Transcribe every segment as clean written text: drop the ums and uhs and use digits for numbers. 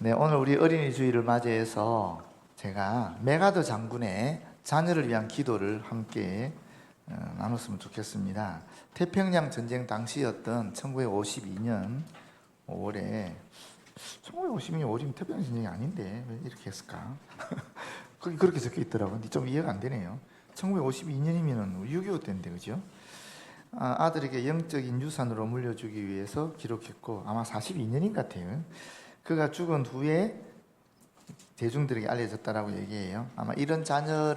네, 오늘 우리 어린이 주일을 맞이해서 제가 메가더 장군의 자녀를 위한 기도를 함께 나눴으면 좋겠습니다. 태평양 전쟁 당시였던 1952년 5월에 1952년 5월이면 태평양 전쟁이 아닌데 왜 이렇게 했을까? 거기 그렇게 적혀 있더라고요. 근데 좀 이해가 안 되네요. 1952년이면 6.25 때인데 그죠? 아들에게 영적인 유산으로 물려주기 위해서 기록했고 아마 42년인 것 같아요. 그가 죽은 후에 대중들에게 알려졌다라고 얘기해요. 아마 이런 자녀가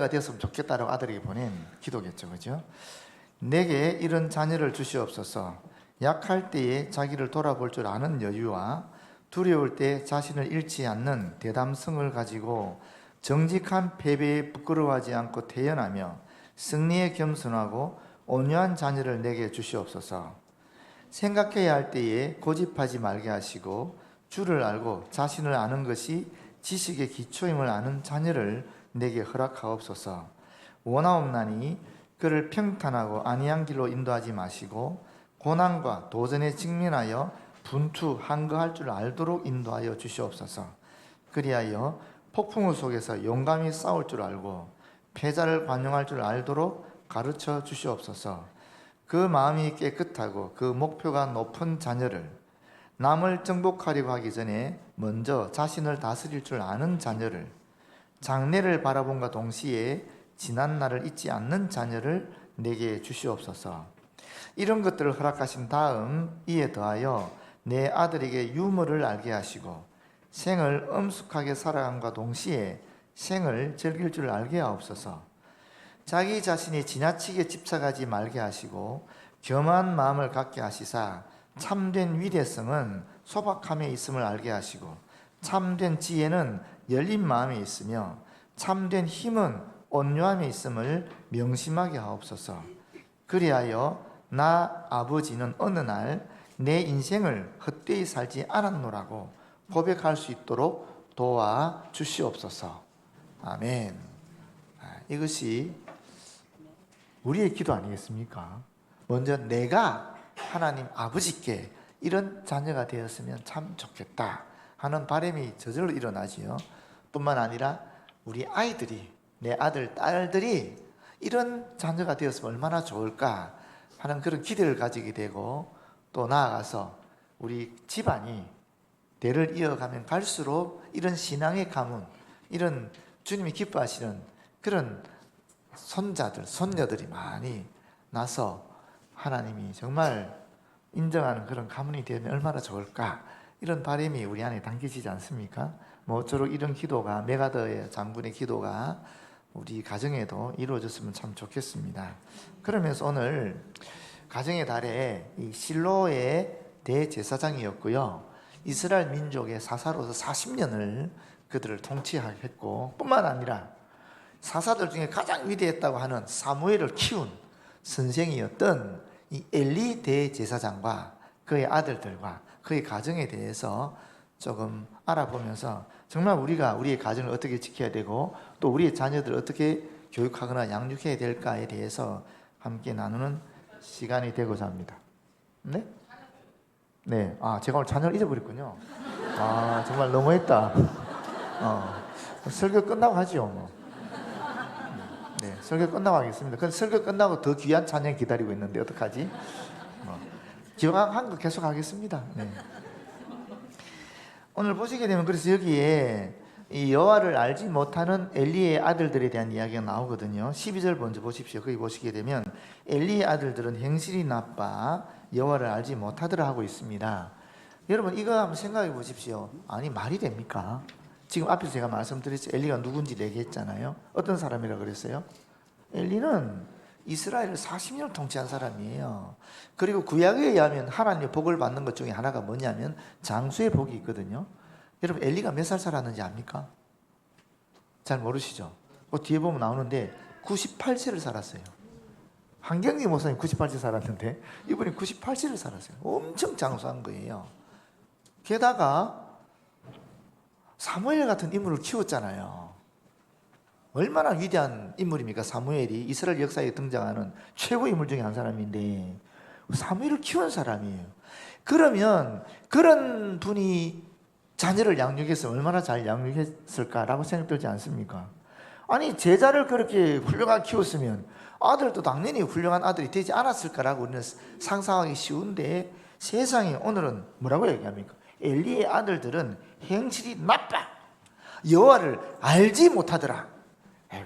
되었으면 좋겠다라고 아들에게 보낸 기도겠죠, 그죠? 내게 이런 자녀를 주시옵소서. 약할 때에 자기를 돌아볼 줄 아는 여유와 두려울 때 자신을 잃지 않는 대담성을 가지고 정직한 패배에 부끄러워하지 않고 태연하며 승리에 겸손하고 온유한 자녀를 내게 주시옵소서. 생각해야 할 때에 고집하지 말게 하시고 주를 알고 자신을 아는 것이 지식의 기초임을 아는 자녀를 내게 허락하옵소서. 원하옵나니 그를 평탄하고 안이한 길로 인도하지 마시고 고난과 도전에 직면하여 분투, 항거할 줄 알도록 인도하여 주시옵소서. 그리하여 폭풍우 속에서 용감히 싸울 줄 알고 패자를 관용할 줄 알도록 가르쳐 주시옵소서. 그 마음이 깨끗하고 그 목표가 높은 자녀를, 남을 정복하려고 하기 전에 먼저 자신을 다스릴 줄 아는 자녀를, 장래를 바라본과 동시에 지난 날을 잊지 않는 자녀를 내게 주시옵소서. 이런 것들을 허락하신 다음 이에 더하여 내 아들에게 유머를 알게 하시고 생을 엄숙하게 살아감과 동시에 생을 즐길 줄 알게 하옵소서. 자기 자신이 지나치게 집착하지 말게 하시고 겸한 마음을 갖게 하시사 참된 위대성은 소박함에 있음을 알게 하시고 참된 지혜는 열린 마음에 있으며 참된 힘은 온유함에 있음을 명심하게 하옵소서. 그리하여 나 아버지는 어느 날 내 인생을 헛되이 살지 않았노라고 고백할 수 있도록 도와 주시옵소서. 아멘. 이것이 우리의 기도 아니겠습니까? 먼저 내가 하나님 아버지께 이런 자녀가 되었으면 참 좋겠다 하는 바람이 저절로 일어나지요. 뿐만 아니라 우리 아이들이, 내 아들, 딸들이 이런 자녀가 되었으면 얼마나 좋을까 하는 그런 기대를 가지게 되고 또 나아가서 우리 집안이 대를 이어가면 갈수록 이런 신앙의 가문, 이런 주님이 기뻐하시는 그런 손자들, 손녀들이 많이 나서 하나님이 정말 인정하는 그런 가문이 되면 얼마나 좋을까 이런 바람이 우리 안에 담겨지지 않습니까? 모쪼록 이런 기도가 메가더의 장군의 기도가 우리 가정에도 이루어졌으면 참 좋겠습니다. 그러면서 오늘 가정의 달에 이 실로의 대제사장이었고요, 이스라엘 민족의 사사로서 40년을 그들을 통치했고 뿐만 아니라 사사들 중에 가장 위대했다고 하는 사무엘을 키운 선생이었던 이 엘리 대제사장과 그의 아들들과 그의 가정에 대해서 조금 알아보면서 정말 우리가 우리의 가정을 어떻게 지켜야 되고 또 우리의 자녀들을 어떻게 교육하거나 양육해야 될까에 대해서 함께 나누는 시간이 되고자 합니다. 네? 네. 제가 오늘 자녀를 잊어버렸군요. 정말 너무했다. 설교 끝나고 하지요, 뭐. 네, 설교 끝나고 하겠습니다. 근데 설교 끝나고 더 귀한 찬양 기다리고 있는데 어떡하지? 기왕한 거 계속 하겠습니다. 네. 오늘 보시게 되면 그래서 여기에 이 여호와를 알지 못하는 엘리의 아들들에 대한 이야기가 나오거든요. 12절 먼저 보십시오. 거기 보시게 되면 엘리의 아들들은 행실이 나빠 여호와를 알지 못하더라 하고 있습니다. 여러분 이거 한번 생각해 보십시오. 아니 말이 됩니까? 지금 앞에서 제가 말씀드렸죠. 엘리가 누군지 얘기했잖아요. 어떤 사람이라고 그랬어요? 엘리는 이스라엘을 40년을 통치한 사람이에요. 그리고 구약에 의하면 하나님의 복을 받는 것 중에 하나가 뭐냐면 장수의 복이 있거든요. 여러분 엘리가 몇 살 살았는지 압니까? 잘 모르시죠? 그 뒤에 보면 나오는데 98세를 살았어요. 한경기 목사님 98세 살았는데 이분이 98세를 살았어요. 엄청 장수한 거예요. 게다가 사무엘 같은 인물을 키웠잖아요. 얼마나 위대한 인물입니까? 사무엘이 이스라엘 역사에 등장하는 최고 인물 중에 한 사람인데 사무엘을 키운 사람이에요. 그러면 그런 분이 자녀를 양육했으면 얼마나 잘 양육했을까라고 생각되지 않습니까? 아니 제자를 그렇게 훌륭하게 키웠으면 아들도 당연히 훌륭한 아들이 되지 않았을까라고 우리는 상상하기 쉬운데 세상에 오늘은 뭐라고 얘기합니까? 엘리의 아들들은 행실이 나빠. 여호와를 알지 못하더라.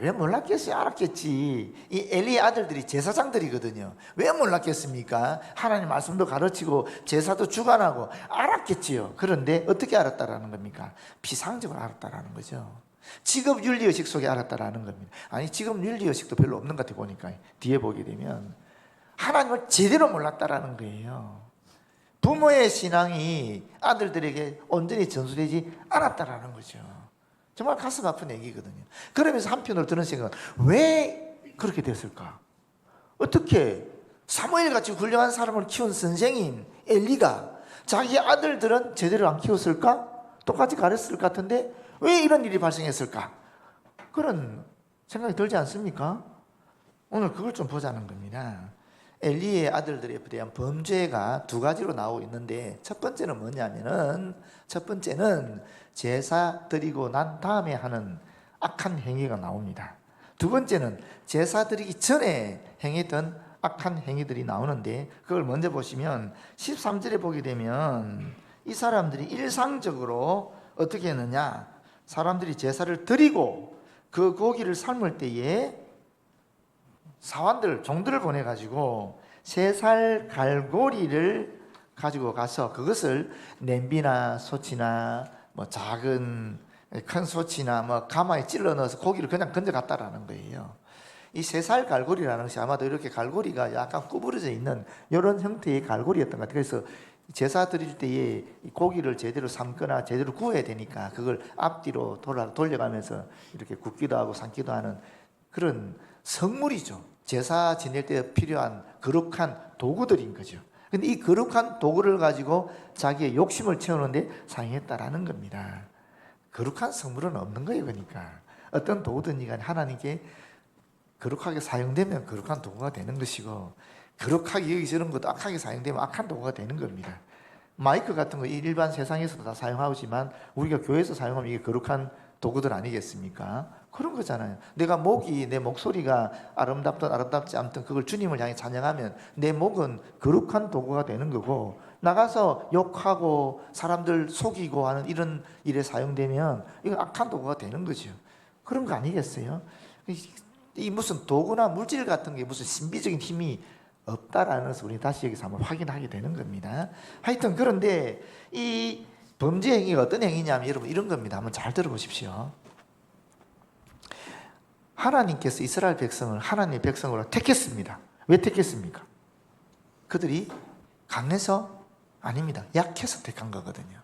왜 몰랐겠어요? 알았겠지. 이 엘리의 아들들이 제사장들이거든요. 왜 몰랐겠습니까? 하나님 말씀도 가르치고 제사도 주관하고 알았겠지요. 그런데 어떻게 알았다라는 겁니까? 비상적으로 알았다라는 거죠. 직업 윤리의식 속에 알았다라는 겁니다. 아니 직업 윤리의식도 별로 없는 것 같아 보니까 뒤에 보게 되면 하나님을 제대로 몰랐다라는 거예요. 부모의 신앙이 아들들에게 온전히 전수되지 않았다라는 거죠. 정말 가슴 아픈 얘기거든요. 그러면서 한편으로 드는 생각은 왜 그렇게 됐을까? 어떻게 사무엘같이 훌륭한 사람을 키운 선생인 엘리가 자기 아들들은 제대로 안 키웠을까? 똑같이 가르쳤을 것 같은데 왜 이런 일이 발생했을까? 그런 생각이 들지 않습니까? 오늘 그걸 좀 보자는 겁니다. 엘리의 아들들에 대한 범죄가 두 가지로 나오고 있는데 첫 번째는 뭐냐면은 첫 번째는 제사 드리고 난 다음에 하는 악한 행위가 나옵니다. 두 번째는 제사 드리기 전에 행했던 악한 행위들이 나오는데 그걸 먼저 보시면 13절에 보게 되면 이 사람들이 일상적으로 어떻게 했느냐? 사람들이 제사를 드리고 그 고기를 삶을 때에 사환들, 종들을 보내가지고 3살 갈고리를 가지고 가서 그것을 냄비나 솥이나 뭐 작은 큰 솥이나 뭐 가마에 찔러 넣어서 고기를 그냥 건져갔다라는 거예요. 이 3살 갈고리라는 것이 아마도 이렇게 갈고리가 약간 구부러져 있는 이런 형태의 갈고리였던 것 같아요. 그래서 제사 드릴 때에 고기를 제대로 삶거나 제대로 구워야 되니까 그걸 앞뒤로 돌려가면서 이렇게 굽기도 하고 삶기도 하는 그런 성물이죠. 제사 지낼 때 필요한 거룩한 도구들인 거죠. 근데 이 거룩한 도구를 가지고 자기의 욕심을 채우는데 사용했다라는 겁니다. 거룩한 성물은 없는 거예요. 그러니까 어떤 도구든지 간에 하나님께 거룩하게 사용되면 거룩한 도구가 되는 것이고 거룩하게 여기저런 것도 악하게 사용되면 악한 도구가 되는 겁니다. 마이크 같은 거 일반 세상에서도 다 사용하지만 우리가 교회에서 사용하면 이게 거룩한 도구들 아니겠습니까? 그런 거잖아요. 내가 내 목소리가 아름답든 아름답지 않든 그걸 주님을 향해 찬양하면 내 목은 거룩한 도구가 되는 거고 나가서 욕하고 사람들 속이고 하는 이런 일에 사용되면 이건 악한 도구가 되는 거죠. 그런 거 아니겠어요? 이 무슨 도구나 물질 같은 게 무슨 신비적인 힘이 없다라는 것을 우리 다시 여기서 한번 확인하게 되는 겁니다. 하여튼 그런데 이 범죄 행위가 어떤 행위냐면 여러분 이런 겁니다. 한번 잘 들어보십시오. 하나님께서 이스라엘 백성을 하나님의 백성으로 택했습니다. 왜 택했습니까? 그들이 강해서? 아닙니다. 약해서 택한 거거든요.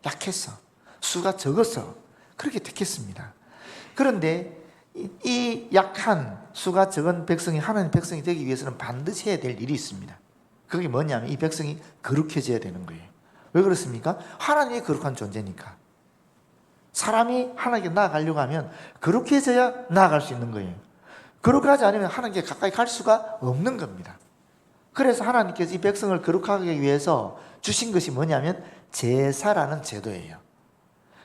약해서, 수가 적어서 그렇게 택했습니다. 그런데 이 약한 수가 적은 백성이 하나님 백성이 되기 위해서는 반드시 해야 될 일이 있습니다. 그게 뭐냐면 이 백성이 거룩해져야 되는 거예요. 왜 그렇습니까? 하나님이 거룩한 존재니까. 사람이 하나님께 나아가려고 하면 거룩해져야 나아갈 수 있는 거예요. 거룩하지 않으면 하나님께 가까이 갈 수가 없는 겁니다. 그래서 하나님께서 이 백성을 거룩하게 위해서 주신 것이 뭐냐면 제사라는 제도예요.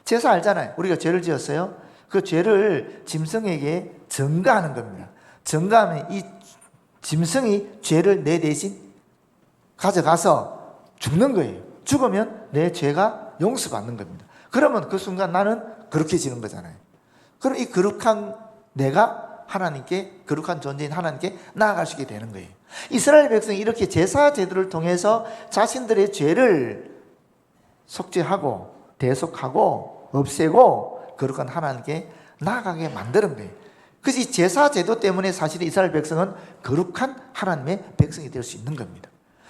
제사 알잖아요. 우리가 죄를 지었어요. 그 죄를 짐승에게 전가하는 겁니다. 전가하면 이 짐승이 죄를 내 대신 가져가서 죽는 거예요. 죽으면 내 죄가 용서받는 겁니다. 그러면 그 순간 나는 거룩해지는 거잖아요. 그럼 이 거룩한 내가 하나님께, 거룩한 존재인 하나님께 나아갈 수 있게 되는 거예요. 이스라엘 백성이 이렇게 제사 제도를 통해서 자신들의 죄를 속죄하고 대속하고 없애고 거룩한 하나님께 나아가게 만드는 거예요. 그래서 이 제사 제도 때문에 사실 이스라엘 백성은 거룩한 하나님의 백성이 될 수 있는 겁니다.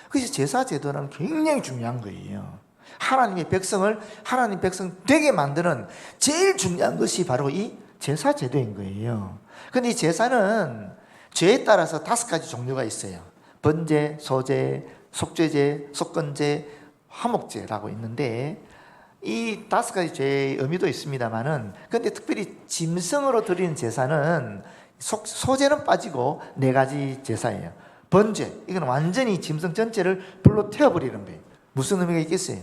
그래서 제사 제도는 굉장히 중요한 거예요. 하나님의 백성을 하나님 백성 되게 만드는 제일 중요한 것이 바로 이 제사 제도인 거예요. 그런데 이 제사는 죄에 따라서 5가지 종류가 있어요. 번제, 소제, 속죄제, 속건제, 화목제라고 있는데 이 5가지 죄의 의미도 있습니다만은 근데 특별히 짐승으로 드리는 제사는 소제는 빠지고 4가지 제사예요. 번제, 이건 완전히 짐승 전체를 불로 태워버리는 거예요. 무슨 의미가 있겠어요?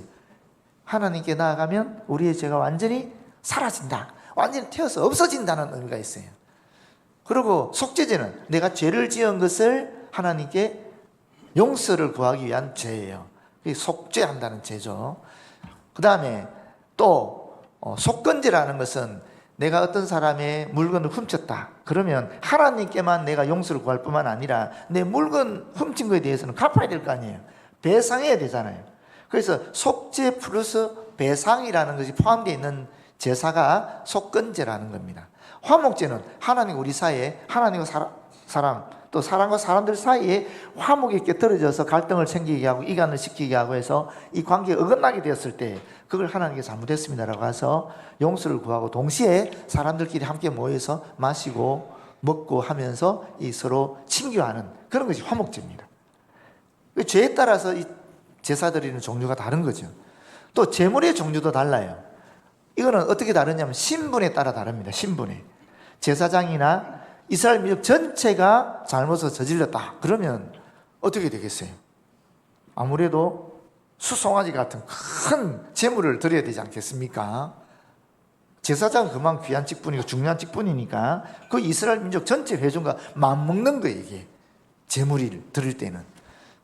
하나님께 나아가면 우리의 죄가 완전히 사라진다, 완전히 태워서 없어진다는 의미가 있어요. 그리고 속죄죄는 내가 죄를 지은 것을 하나님께 용서를 구하기 위한 죄예요. 속죄한다는 죄죠. 그 다음에 또 속건죄라는 것은 내가 어떤 사람의 물건을 훔쳤다 그러면 하나님께만 내가 용서를 구할 뿐만 아니라 내 물건 훔친 것에 대해서는 갚아야 될 거 아니에요. 배상해야 되잖아요. 그래서 속죄 플러스 배상이라는 것이 포함되어 있는 제사가 속건죄라는 겁니다. 화목제는 하나님과 우리 사이에, 하나님과 사람 또 사람과 사람들 사이에 화목이 껴떨어져서 갈등을 생기게 하고 이간을 시키게 하고 해서 이 관계가 어긋나게 되었을 때 그걸 하나님께 잘못했습니다라고 해서 용서를 구하고 동시에 사람들끼리 함께 모여서 마시고 먹고 하면서 이 서로 친교하는 그런 것이 화목제입니다. 죄에 따라서 이 제사 드리는 종류가 다른 거죠. 또 제물의 종류도 달라요. 이거는 어떻게 다르냐면 신분에 따라 다릅니다. 신분에. 제사장이나 이스라엘 민족 전체가 잘못을 저질렀다 그러면 어떻게 되겠어요? 아무래도 수송아지 같은 큰 제물을 드려야 되지 않겠습니까? 제사장은 그만 귀한 직분이고 중요한 직분이니까 그 이스라엘 민족 전체 회중과 맞먹는 거예요. 이게 제물을 드릴 때는.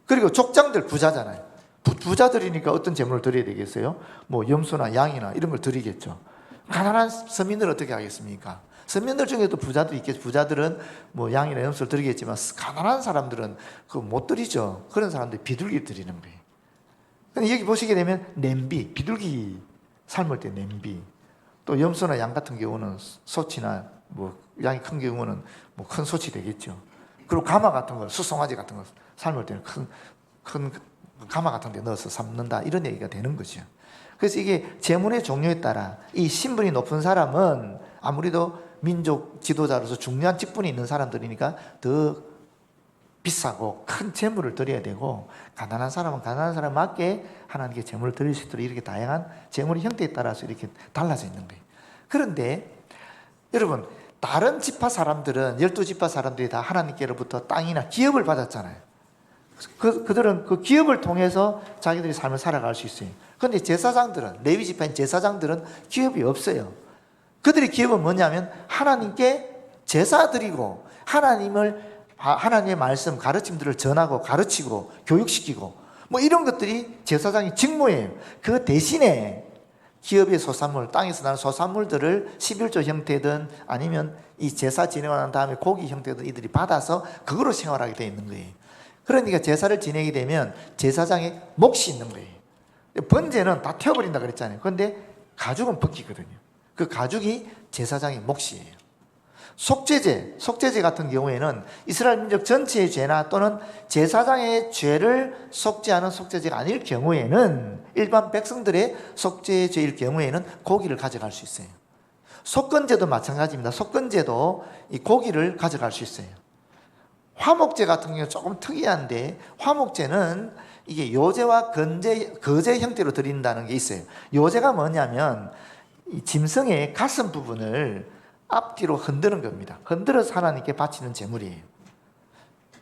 그리고 족장들 부자잖아요. 부자들이니까 어떤 제물을 드려야 되겠어요? 뭐 염소나 양이나 이런 걸 드리겠죠. 가난한 서민들은 어떻게 하겠습니까? 서민들 중에도 부자들이 있겠죠. 부자들은 뭐 양이나 염소를 드리겠지만 가난한 사람들은 그거 못 드리죠. 그런 사람들이 비둘기 드리는 거예요. 근데 여기 보시게 되면 냄비, 비둘기 삶을 때 냄비, 또 염소나 양 같은 경우는 소치나 뭐 양이 큰 경우는 뭐 큰 소치 되겠죠. 그리고 가마 같은 거, 수송아지 같은 거 삶을 때는 큰 가마 같은 데 넣어서 삶는다 이런 얘기가 되는 거죠. 그래서 이게 제물의 종류에 따라 이 신분이 높은 사람은 아무래도 민족 지도자로서 중요한 직분이 있는 사람들이니까 더 비싸고 큰 제물을 드려야 되고 가난한 사람은 가난한 사람 맞게 하나님께 제물을 드릴 수 있도록 이렇게 다양한 제물의 형태에 따라서 이렇게 달라져 있는 거예요. 그런데 여러분 다른 지파 사람들은 12지파 사람들이 다 하나님께로부터 땅이나 기업을 받았잖아요. 그들은 그 기업을 통해서 자기들이 삶을 살아갈 수 있어요. 그런데 제사장들은 레위 지파인 제사장들은 기업이 없어요. 그들의 기업은 뭐냐면 하나님께 제사 드리고 하나님의 말씀 가르침들을 전하고 가르치고 교육시키고 뭐 이런 것들이 제사장의 직무예요. 그 대신에 기업의 소산물, 땅에서 나는 소산물들을 11조 형태든 아니면 이 제사 진행한 다음에 고기 형태든 이들이 받아서 그거로 생활하게 되어 있는 거예요. 그러니까 제사를 지내게 되면 제사장의 몫이 있는 거예요. 번제는 다 태워버린다 그랬잖아요. 그런데 가죽은 벗기거든요. 그 가죽이 제사장의 몫이에요. 속죄제 같은 경우에는 이스라엘 민족 전체의 죄나 또는 제사장의 죄를 속죄하는 속죄제가 아닐 경우에는 일반 백성들의 속죄제일 경우에는 고기를 가져갈 수 있어요. 속건제도 마찬가지입니다. 속건제도 이 고기를 가져갈 수 있어요. 화목제 같은 경우는 조금 특이한데 화목제는 이게 요제와 거제 형태로 드린다는 게 있어요. 요제가 뭐냐면 이 짐승의 가슴 부분을 앞뒤로 흔드는 겁니다. 흔들어서 하나님께 바치는 제물이에요.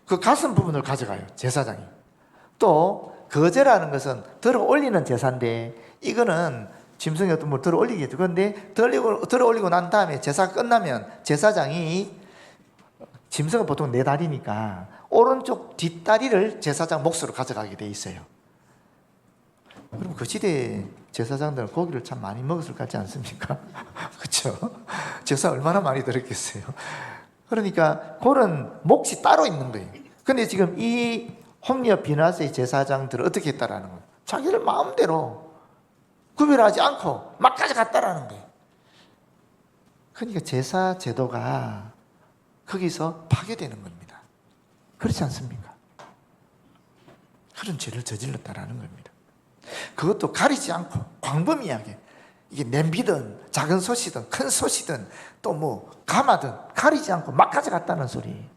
그 가슴 부분을 가져가요, 제사장이. 또 거제라는 것은 들어 올리는 제사인데 이거는 짐승이 어떤 걸 들어 올리겠죠. 그런데 들어 올리고 난 다음에 제사가 끝나면 제사장이 짐승은 보통 네 다리니까 오른쪽 뒷다리를 제사장 몫으로 가져가게 돼 있어요. 그럼 그 시대에 제사장들은 고기를 참 많이 먹었을 것 같지 않습니까? 그렇죠? 제사 얼마나 많이 들었겠어요. 그러니까 그런 몫이 따로 있는 거예요. 근데 지금 이 홈리와 비나스의 제사장들은 어떻게 했다라는 거예요? 자기들 마음대로 구별하지 않고 막 가져갔다라는 거예요. 그러니까 제사 제도가 거기서 파괴되는 겁니다. 그렇지 않습니까? 그런 죄를 저질렀다라는 겁니다. 그것도 가리지 않고 광범위하게 이게 냄비든 작은 솥이든 큰 솥이든 또 뭐 가마든 가리지 않고 막 가져갔다는 소리.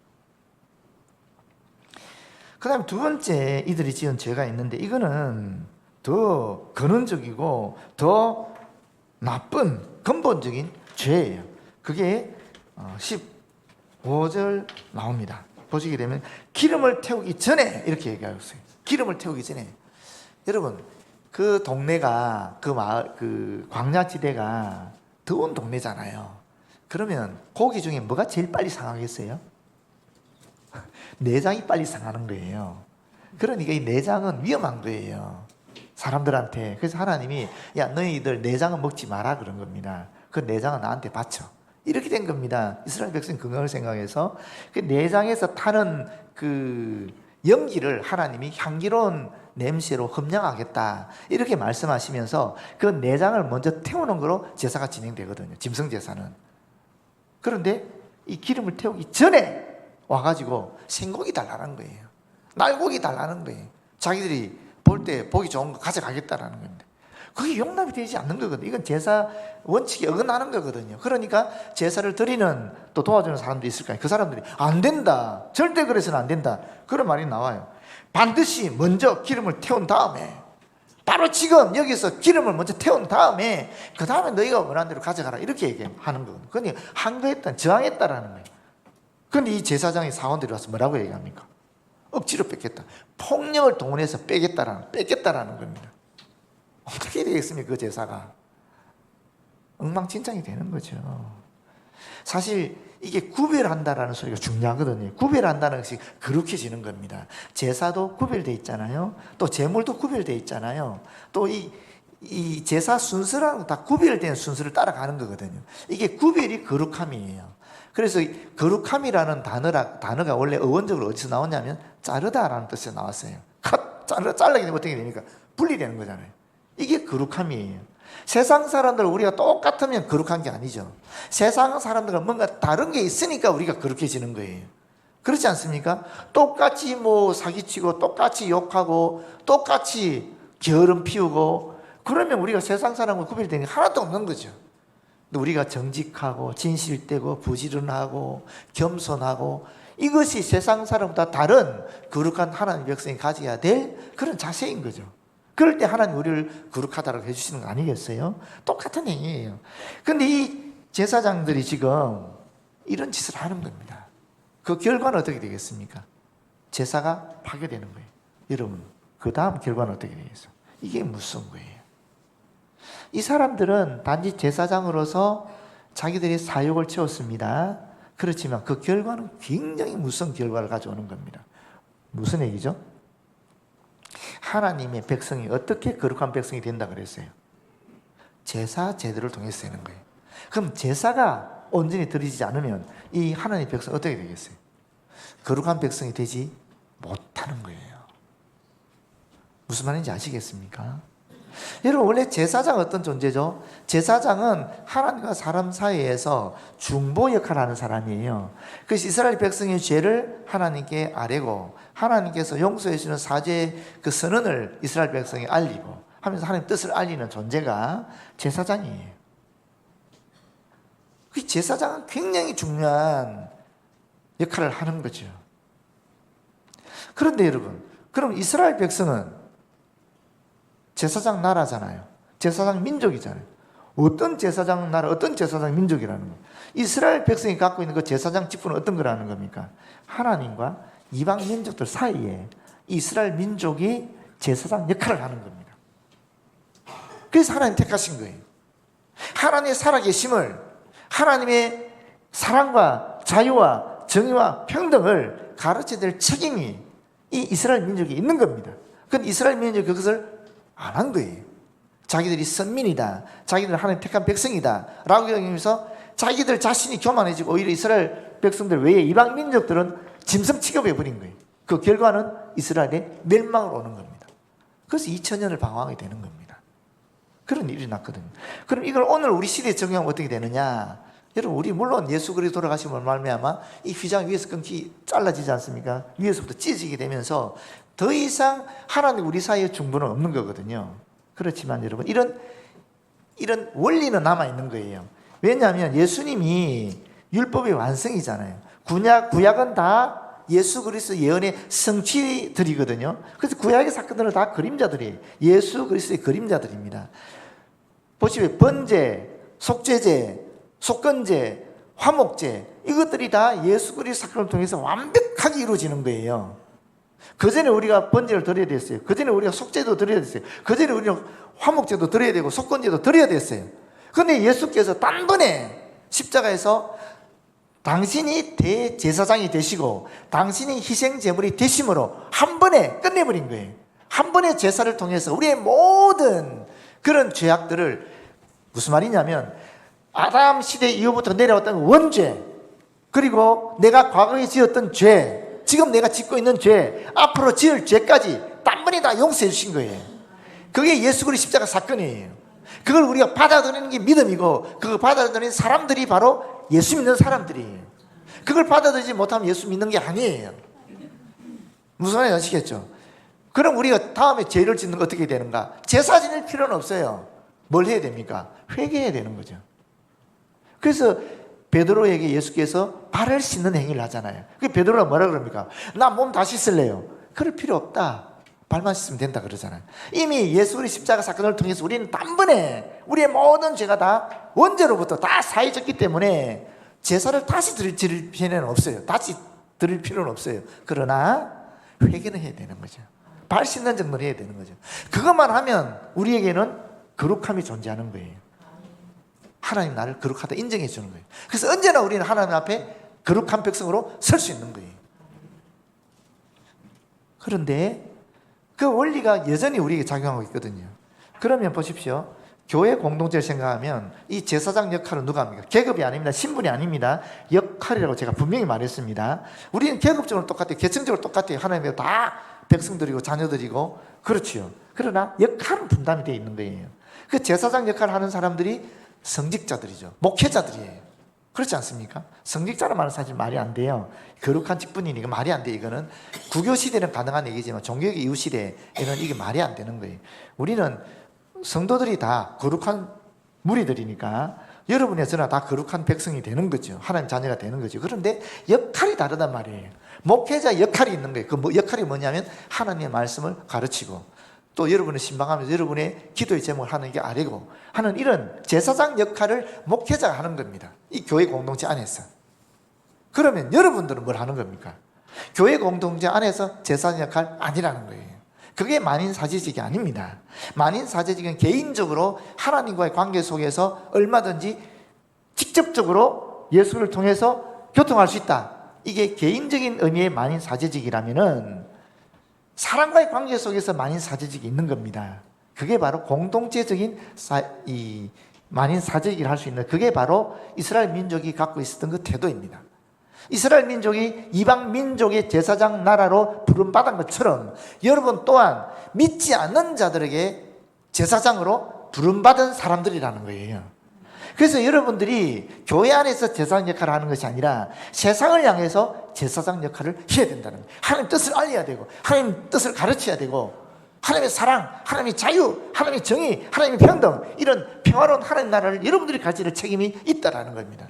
그 다음에 두 번째 이들이 지은 죄가 있는데 이거는 더 근원적이고 더 나쁜 근본적인 죄예요. 그게 15절 나옵니다. 보시게 되면 기름을 태우기 전에 이렇게 얘기하고 있어요. 기름을 태우기 전에. 여러분 그 동네가 그 마을 그 광야지대가 더운 동네잖아요. 그러면 고기 중에 뭐가 제일 빨리 상하겠어요? 내장이 빨리 상하는 거예요. 그러니까 이 내장은 위험한 거예요, 사람들한테. 그래서 하나님이 야 너희들 내장은 먹지 마라 그런 겁니다. 그 내장은 나한테 바쳐. 이렇게 된 겁니다. 이스라엘 백성 건강을 생각해서 그 내장에서 타는 그 연기를 하나님이 향기로운 냄새로 흠양하겠다 이렇게 말씀하시면서 그 내장을 먼저 태우는 거로 제사가 진행되거든요, 짐승 제사는. 그런데 이 기름을 태우기 전에 와가지고 생고기 달라는 거예요. 날고기 달라는 거예요. 자기들이 볼 때 보기 좋은 거 가져가겠다라는 겁니다. 그게 용납이 되지 않는 거거든요. 이건 제사 원칙에 어긋나는 거거든요. 그러니까 제사를 드리는 또 도와주는 사람들이 있을 거예요. 그 사람들이 안 된다, 절대 그래서는 안 된다, 그런 말이 나와요. 반드시 먼저 기름을 태운 다음에, 바로 지금 여기서 기름을 먼저 태운 다음에 그 다음에 너희가 원하는 대로 가져가라 이렇게 얘기하는 거거든요. 그러니까 항거했다, 저항했다라는 거예요. 그런데 이 제사장이 사원들이 와서 뭐라고 얘기합니까? 억지로 뺏겠다, 폭력을 동원해서 뺏겠다라는 겁니다. 어떻게 되겠습니까? 그 제사가 엉망진창이 되는 거죠. 사실 이게 구별한다라는 소리가 중요하거든요. 구별한다는 것이 거룩해지는 겁니다. 제사도 구별되어 있잖아요. 또 제물도 구별되어 있잖아요. 또 이 제사 순서라는 거 다 구별된 순서를 따라가는 거거든요. 이게 구별이 거룩함이에요. 그래서 거룩함이라는 단어가 원래 어원적으로 어디서 나오냐면 자르다라는 뜻에서 나왔어요. 잘라게 되면 어떻게 됩니까? 분리되는 거잖아요. 이게 거룩함이에요. 세상 사람들 우리가 똑같으면 거룩한 게 아니죠. 세상 사람들은 뭔가 다른 게 있으니까 우리가 거룩해지는 거예요. 그렇지 않습니까? 똑같이 사기치고 똑같이 욕하고 똑같이 게으름 피우고 그러면 우리가 세상 사람과 구별되는 게 하나도 없는 거죠. 근데 우리가 정직하고 진실되고 부지런하고 겸손하고 이것이 세상 사람보다 다른 거룩한 하나님의 백성이 가져야 될 그런 자세인 거죠. 그럴 때 하나님 우리를 거룩하다고 해주시는 거 아니겠어요? 똑같은 행위예요. 그런데 이 제사장들이 지금 이런 짓을 하는 겁니다. 그 결과는 어떻게 되겠습니까? 제사가 파괴되는 거예요. 여러분, 그 다음 결과는 어떻게 되겠어요? 이게 무서운 거예요. 이 사람들은 단지 제사장으로서 자기들의 사욕을 채웠습니다. 그렇지만 그 결과는 굉장히 무서운 결과를 가져오는 겁니다. 무슨 얘기죠? 하나님의 백성이 어떻게 거룩한 백성이 된다 그랬어요? 제사 제도를 통해서 되는 거예요. 그럼 제사가 온전히 드리지 않으면 이 하나님의 백성은 어떻게 되겠어요? 거룩한 백성이 되지 못하는 거예요. 무슨 말인지 아시겠습니까? 여러분, 원래 제사장은 어떤 존재죠? 제사장은 하나님과 사람 사이에서 중보 역할을 하는 사람이에요. 그래서 이스라엘 백성의 죄를 하나님께 아뢰고 하나님께서 용서해 주시는 사죄의 그 선언을 이스라엘 백성에 알리고 하면서 하나님 뜻을 알리는 존재가 제사장이에요. 그 제사장은 굉장히 중요한 역할을 하는 거죠. 그런데 여러분, 그럼 이스라엘 백성은 제사장 나라잖아요. 제사장 민족이잖아요. 어떤 제사장 나라, 어떤 제사장 민족이라는 거예요? 이스라엘 백성이 갖고 있는 그 제사장 직분은 어떤 거라는 겁니까? 하나님과 이방 민족들 사이에 이스라엘 민족이 제사장 역할을 하는 겁니다. 그래서 하나님 택하신 거예요. 하나님의 살아계심을, 하나님의 사랑과 자유와 정의와 평등을 가르쳐야 될 책임이 이 이스라엘 민족에 있는 겁니다. 그런데 이스라엘 민족이 그것을 안 한 거예요. 자기들이 선민이다, 자기들 하나님 택한 백성이다 라고 여기면서 자기들 자신이 교만해지고 오히려 이스라엘 백성들 외에 이방 민족들은 짐승 취급해버린 거예요. 그 결과는 이스라엘의 멸망으로 오는 겁니다. 그래서 2000년을 방황하게 되는 겁니다. 그런 일이 났거든요. 그럼 이걸 오늘 우리 시대에 적용하면 어떻게 되느냐? 여러분, 우리 물론 예수 그리스도 돌아가심을 말미암아 이 휘장 위에서 끊기 잘라지지 않습니까? 위에서부터 찢어지게 되면서 더 이상 하나님 우리 사이에 중보는 없는 거거든요. 그렇지만 여러분, 이런 원리는 남아있는 거예요. 왜냐하면 예수님이 율법의 완성이잖아요. 구약은 다 예수 그리스도 예언의 성취들이거든요. 그래서 구약의 사건들은 다 그림자들이에요. 예수 그리스도의 그림자들입니다. 보시면 번제, 속죄제, 속건제, 화목제, 이것들이 다 예수 그리스도 사건을 통해서 완벽하게 이루어지는 거예요. 그전에 우리가 번제를 드려야 됐어요. 그전에 우리가 속죄도 드려야 됐어요. 그전에 우리는 화목제도 드려야 되고 속건제도 드려야 됐어요. 그런데 예수께서 단번에 십자가에서 당신이 대제사장이 되시고 당신이 희생제물이 되심으로 한 번에 끝내버린 거예요. 한 번의 제사를 통해서 우리의 모든 그런 죄악들을, 무슨 말이냐면 아담 시대 이후부터 내려왔던 원죄, 그리고 내가 과거에 지었던 죄, 지금 내가 짓고 있는 죄, 앞으로 지을 죄까지 단번에 다 용서해 주신 거예요. 그게 예수 그리스도 십자가 사건이에요. 그걸 우리가 받아들이는 게 믿음이고, 그걸 받아들이는 사람들이 바로 예수 믿는 사람들이에요. 그걸 받아들이지 못하면 예수 믿는 게 아니에요. 무슨 말인지 아시겠죠? 그럼 우리가 다음에 죄를 짓는 거 어떻게 되는가? 제사 지낼 필요는 없어요. 뭘 해야 됩니까? 회개해야 되는 거죠. 그래서 베드로에게 예수께서 발을 씻는 행위를 하잖아요. 그 베드로가 뭐라 그럽니까? 나 몸 다 씻을래요. 그럴 필요 없다. 발만 씻으면 된다 그러잖아요. 이미 예수 그리스도 십자가 사건을 통해서 우리는 단번에 우리의 모든 죄가 다 원죄로부터 다 사해졌기 때문에 제사를 다시 드릴 필요는 없어요. 다시 드릴 필요는 없어요. 그러나 회개는 해야 되는 거죠. 발 씻는 정도는 해야 되는 거죠. 그것만 하면 우리에게는 거룩함이 존재하는 거예요. 하나님 나를 거룩하다 인정해 주는 거예요. 그래서 언제나 우리는 하나님 앞에 거룩한 백성으로 설 수 있는 거예요. 그런데 그 원리가 여전히 우리에게 작용하고 있거든요. 그러면 보십시오. 교회 공동체를 생각하면 이 제사장 역할은 누가 합니까? 계급이 아닙니다. 신분이 아닙니다. 역할이라고 제가 분명히 말했습니다. 우리는 계급적으로 똑같아요. 계층적으로 똑같아요. 하나님의 다 백성들이고 자녀들이고 그렇지요. 그러나 역할은 분담이 되어 있는 거예요. 그 제사장 역할을 하는 사람들이 성직자들이죠. 목회자들이에요. 그렇지 않습니까? 성직자란 말은 사실 말이 안 돼요. 거룩한 직분이니까 말이 안 돼. 이거는 구교 시대는 가능한 얘기지만 종교의 이후 시대에는 이게 말이 안 되는 거예요. 우리는 성도들이 다 거룩한 무리들이니까 여러분의 저나 다 거룩한 백성이 되는 거죠. 하나님 자녀가 되는 거죠. 그런데 역할이 다르단 말이에요. 목회자 역할이 있는 거예요. 그 역할이 뭐냐면 하나님의 말씀을 가르치고 또 여러분을 신방하면서 여러분의 기도의 제목을 하는 게 아니고 하는 이런 제사장 역할을 목회자가 하는 겁니다. 이 교회 공동체 안에서. 그러면 여러분들은 뭘 하는 겁니까? 교회 공동체 안에서 제사장 역할 아니라는 거예요. 그게 만인사제직이 아닙니다. 만인사제직은 개인적으로 하나님과의 관계 속에서 얼마든지 직접적으로 예수를 통해서 교통할 수 있다. 이게 개인적인 의미의 만인사제직이라면은 사람과의 관계 속에서 만인사제직이 있는 겁니다. 그게 바로 공동체적인 만인사제직을 할 수 있는, 그게 바로 이스라엘 민족이 갖고 있었던 그 태도입니다. 이스라엘 민족이 이방 민족의 제사장 나라로 부름받은 것처럼 여러분 또한 믿지 않는 자들에게 제사장으로 부름받은 사람들이라는 거예요. 그래서 여러분들이 교회 안에서 제사장 역할을 하는 것이 아니라 세상을 향해서 제사장 역할을 해야 된다는 거예요. 하나님 뜻을 알려야 되고 하나님 뜻을 가르쳐야 되고 하나님의 사랑, 하나님의 자유, 하나님의 정의, 하나님의 평등, 이런 평화로운 하나님 나라를 여러분들이 가질 책임이 있다라는 겁니다.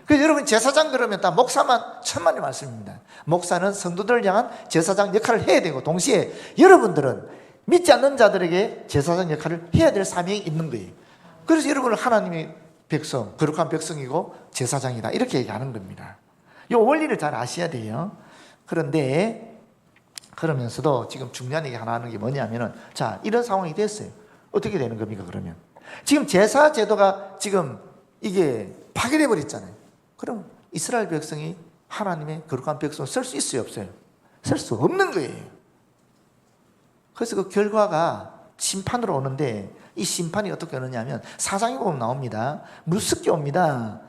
그래서 여러분 제사장 그러면 다 목사만 천만의 말씀입니다. 목사는 성도들을 향한 제사장 역할을 해야 되고 동시에 여러분들은 믿지 않는 자들에게 제사장 역할을 해야 될 사명이 있는 거예요. 그래서 여러분은 하나님의 백성, 거룩한 백성이고 제사장이다 이렇게 얘기하는 겁니다. 이 원리를 잘 아셔야 돼요. 그런데 그러면서도 지금 중요한 얘기 하나 하는 게 뭐냐면은 자 이런 상황이 됐어요. 어떻게 되는 겁니까 그러면? 지금 제사 제도가 지금 이게 파괴돼 버렸잖아요. 그럼 이스라엘 백성이 하나님의 거룩한 백성을 쓸 수 있어요 없어요? 쓸 수 없는 거예요. 그래서 그 결과가 심판으로 오는데 이 심판이 어떻게 오느냐 하면 사상에 보면 나옵니다. 무섭게 옵니다.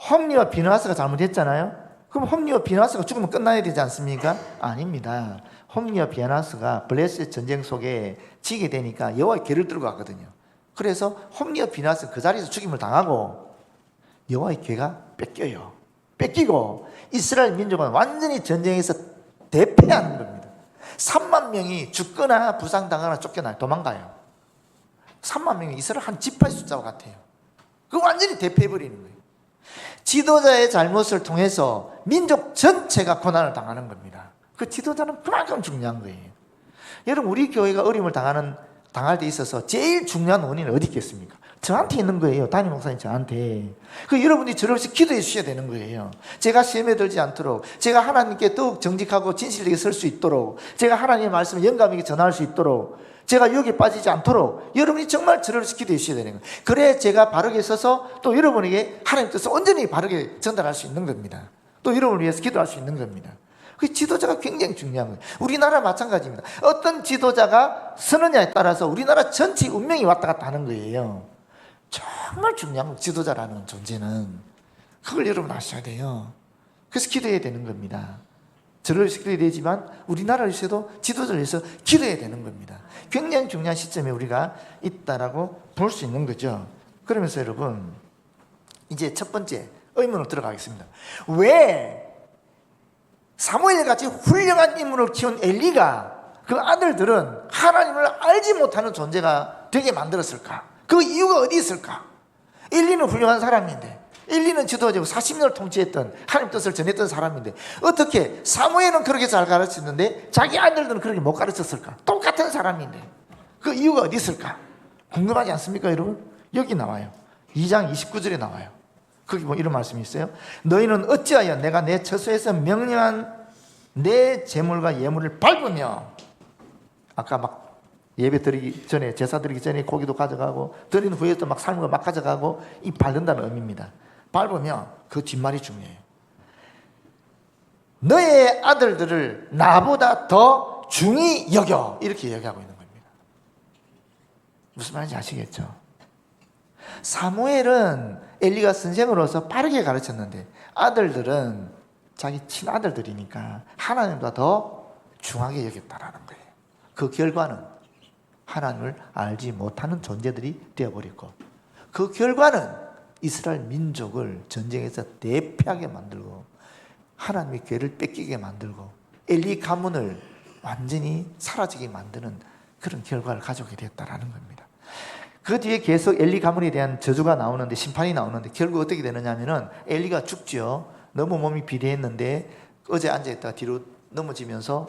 홈리와 비느하스가 잘못했잖아요. 그럼 홈리와 비느하스가 죽으면 끝나야 되지 않습니까? 아닙니다. 홈리와 비느하스가 블레셋 전쟁 속에 지게 되니까 여호와의 궤를 들고 갔거든요. 그래서 홈리와 비느하스는 그 자리에서 죽임을 당하고 여호와의 궤가 뺏겨요. 뺏기고 이스라엘 민족은 완전히 전쟁에서 대패하는 겁니다. 3만 명이 죽거나 부상당하거나 쫓겨나요. 도망가요. 3만 명이 이스라엘 한 지파의 숫자와 같아요. 그 완전히 대패해버리는 거예요. 지도자의 잘못을 통해서 민족 전체가 고난을 당하는 겁니다. 그 지도자는 그만큼 중요한 거예요. 여러분 우리 교회가 어려움을 당하는 당할 때 있어서 제일 중요한 원인은 어디 있겠습니까? 저한테 있는 거예요. 담임 목사님 저한테. 그 여러분이 저를 위해서 기도해 주셔야 되는 거예요. 제가 시험에 들지 않도록, 제가 하나님께 더욱 정직하고 진실되게 설 수 있도록, 제가 하나님의 말씀을 영감 있게 전할 수 있도록, 제가 유혹에 빠지지 않도록 여러분이 정말 저를 위해서 기도해 주셔야 되는 거예요. 그래 제가 바르게 서서 또 여러분에게 하나님 뜻을 온전히 바르게 전달할 수 있는 겁니다. 또 여러분을 위해서 기도할 수 있는 겁니다. 그 지도자가 굉장히 중요한 거예요. 우리나라 마찬가지입니다. 어떤 지도자가 서느냐에 따라서 우리나라 전체 운명이 왔다 갔다 하는 거예요. 정말 중요한 거예요. 지도자라는 존재는. 그걸 여러분 아셔야 돼요. 그래서 기도해야 되는 겁니다. 저를 위해서 기도해야 되지만 우리나라를 위해서도 지도자를 위해서 기도해야 되는 겁니다. 굉장히 중요한 시점에 우리가 있다라고 볼 수 있는 거죠. 그러면서 여러분 이제 첫 번째 의문으로 들어가겠습니다. 왜 사무엘같이 훌륭한 인물을 키운 엘리가 그 아들들은 하나님을 알지 못하는 존재가 되게 만들었을까? 그 이유가 어디 있을까? 엘리는 훌륭한 사람인데, 엘리는 지도자고 40년을 통치했던 하나님 뜻을 전했던 사람인데 어떻게 사무엘은 그렇게 잘 가르쳤는데 자기 아들들은 그렇게 못 가르쳤을까? 똑같은 사람인데 그 이유가 어디 있을까? 궁금하지 않습니까 여러분? 여기 나와요. 2장 29절에 나와요. 거기 뭐 이런 말씀이 있어요. 너희는 어찌하여 내가 내 처소에서 명령한 내 제물과 예물을 밟으며, 아까 막 예배 드리기 전에, 제사 드리기 전에 고기도 가져가고 드리는 후에도 막 삶은 거 막 가져가고, 이 밟는다는 의미입니다. 밟으며 그 뒷말이 중요해요. 너의 아들들을 나보다 더 중히 여겨, 이렇게 얘기하고 있는 겁니다. 무슨 말인지 아시겠죠? 사무엘은 엘리가 선생으로서 빠르게 가르쳤는데 아들들은 자기 친아들들이니까 하나님보다 더 중하게 여겼다라는 거예요. 그 결과는 하나님을 알지 못하는 존재들이 되어버렸고, 그 결과는 이스라엘 민족을 전쟁에서 대패하게 만들고 하나님의 괴를 뺏기게 만들고 엘리 가문을 완전히 사라지게 만드는 그런 결과를 가져오게 되었다라는 겁니다. 그 뒤에 계속 엘리 가문에 대한 저주가 나오는데, 심판이 나오는데 결국 어떻게 되느냐 하면은 엘리가 죽죠. 너무 몸이 비대했는데 어제 앉아있다가 뒤로 넘어지면서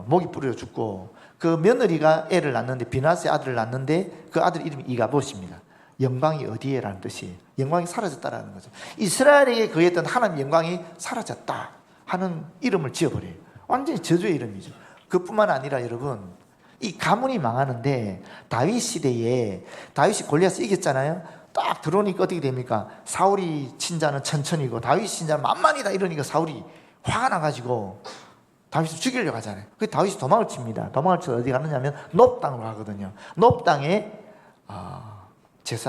목이 부러져 죽고, 그 며느리가 애를 낳는데, 비나스의 아들을 낳는데 그 아들 이름이 이가봇입니다. 영광이 어디에라는 뜻이에요. 영광이 사라졌다라는 거죠. 이스라엘에게 거했던 하나님의 영광이 사라졌다 하는 이름을 지어버려요. 완전히 저주의 이름이죠. 그뿐만 아니라 여러분, 이 가문이 망하는데 다윗 시대에 다윗이 골리앗을 이겼잖아요. 딱 들어오니까 어떻게 됩니까? 사울이 친자는 천천히고 다윗 친자는 만만이다 이러니까 사울이 화가 나가지고 다윗을 죽이려고 하잖아요. 그 다윗이 도망을 칩니다. 도망을 쳐서 어디 가느냐면 놉 땅으로 가거든요. 놉 땅에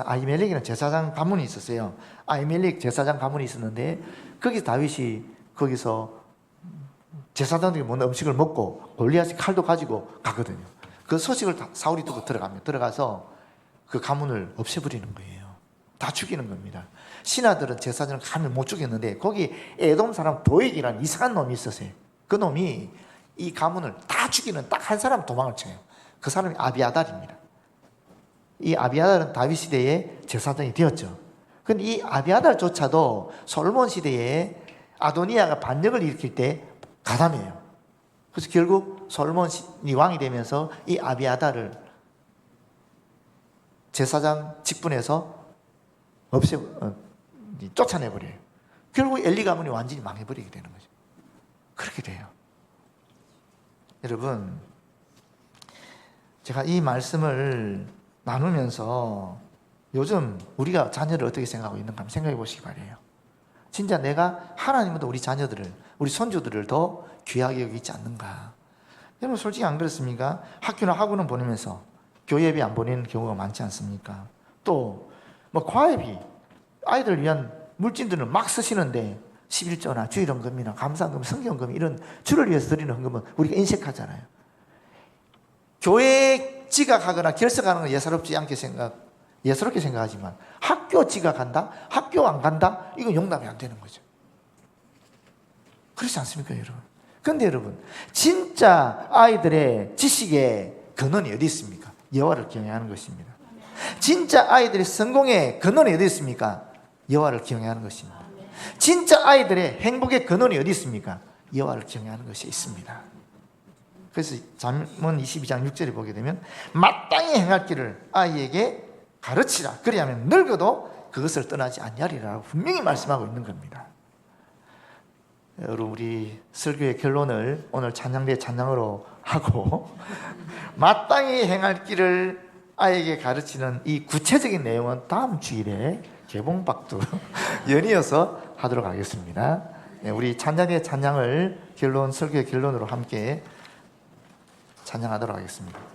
아히멜렉이라는 제사장 가문이 있었어요. 아히멜렉 제사장 가문이 있었는데 거기서 다윗이 거기서 제사장들이 먹는 음식을 먹고 골리앗이 칼도 가지고 가거든요. 그 소식을 사울이 듣고 들어가서 그 가문을 없애버리는 거예요. 다 죽이는 겁니다. 신하들은 제사장을 감히 못 죽였는데 거기 에돔 사람 도액이라는 이상한 놈이 있었어요. 그 놈이 이 가문을 다 죽이는 딱 한 사람 도망을 쳐요. 그 사람이 아비아달입니다. 이 아비아달은 다윗 시대에 제사장이 되었죠. 그런데 이 아비아달조차도 솔몬 시대에 아도니아가 반역을 일으킬 때 가담해요. 그래서 결국 솔몬이 왕이 되면서 이 아비아달을 제사장 직분에서 쫓아내버려요. 결국 엘리 가문이 완전히 망해버리게 되는 거죠. 그렇게 돼요. 여러분, 제가 이 말씀을 나누면서 요즘 우리가 자녀를 어떻게 생각하고 있는가 한번 생각해 보시기 바래요. 진짜 내가 하나님보다 우리 자녀들을, 우리 손주들을 더 귀하게 여기지 않는가? 여러분 솔직히 안 그렇습니까? 학교나 학원은 보내면서 교회비 안 보내는 경우가 많지 않습니까? 또 뭐 과외비, 아이들을 위한 물질들은 막 쓰시는데 11조나 주일헌금이나 감사헌금, 성경헌금 이런 주를 위해서 드리는 헌금은 우리가 인색하잖아요. 교회 지각하거나 결석하는 건 예사롭게 생각하지만 학교 지각한다? 학교 안 간다? 이건 용납이 안 되는 거죠. 그렇지 않습니까 여러분? 그런데 여러분, 진짜 아이들의 지식의 근원이 어디 있습니까? 여호와를 경외하는 것입니다. 진짜 아이들의 성공의 근원이 어디 있습니까? 여호와를 경외하는 것입니다. 진짜 아이들의 행복의 근원이 어디 있습니까? 여호와를 경외하는 것이 있습니다. 그래서 잠언 22장 6절에 보게 되면 마땅히 행할 길을 아이에게 가르치라. 그리하면 늙어도 그것을 떠나지 아니하리라고 분명히 말씀하고 있는 겁니다. 여러분, 우리 설교의 결론을 오늘 찬양대 찬양으로 하고 마땅히 행할 길을 아이에게 가르치는 이 구체적인 내용은 다음 주일에 개봉박두 연이어서 하도록 하겠습니다. 우리 찬양의 찬양을 설교의 결론으로 함께 찬양하도록 하겠습니다.